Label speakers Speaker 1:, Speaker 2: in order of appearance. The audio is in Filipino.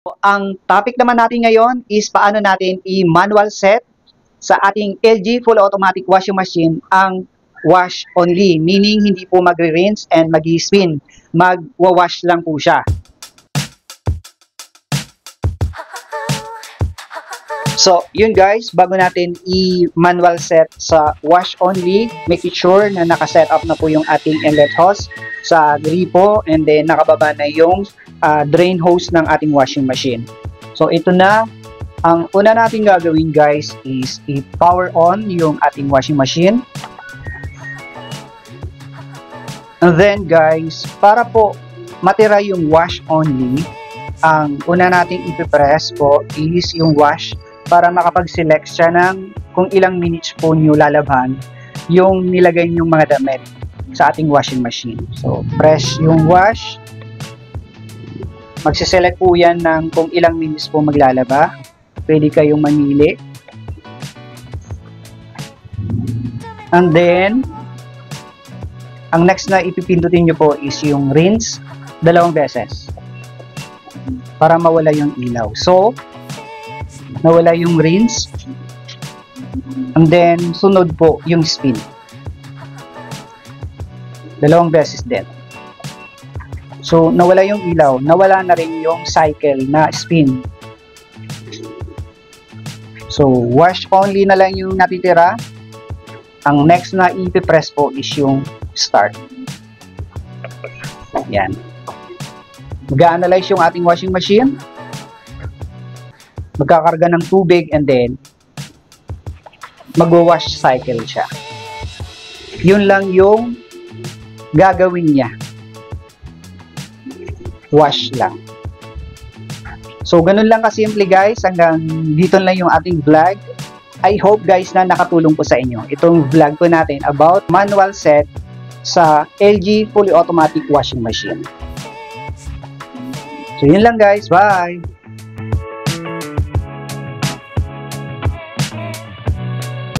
Speaker 1: Ang topic naman natin ngayon is paano natin i-manual set sa ating LG full automatic washing machine ang wash only, meaning hindi po magre-rinse and mag-spin, mag-wash lang po siya. So, yun guys, bago natin i-manual set sa wash only, make sure na naka-set up na po yung ating inlet hose sa gripo and then nakababa na yung drain hose ng ating washing machine. So, ito na. Ang una natin gagawin guys is i-power on yung ating washing machine. And then guys, para po matira yung wash only, ang una nating ipipress po is yung wash para makapag-select siya ng kung ilang minutes po nyo lalabhan yung nilagay yung mga damit sa ating washing machine. So, press yung wash. Magsiselect po yan ng kung ilang minutes po maglalaba. Pwede kayong mamili. And then, ang next na ipipindutin nyo po is yung rinse 2 beses para mawala yung ilaw. So, nawala yung rinse. And then, sunod po yung spin. 2 beses din. So, nawala yung ilaw. Nawala na rin yung cycle na spin. So, wash only na lang yung natitira. Ang next na ipipress po is yung start. Yan. Mag-analyze yung ating washing machine. Magkakarga ng tubig and then mag-wash cycle siya. Yun lang yung gagawin niya. Wash lang. So, ganun lang kasimple guys. Hanggang dito lang yung ating vlog. I hope guys na nakatulong po sa inyo itong vlog po natin about manual set sa LG fully automatic washing machine. So, yun lang guys. Bye!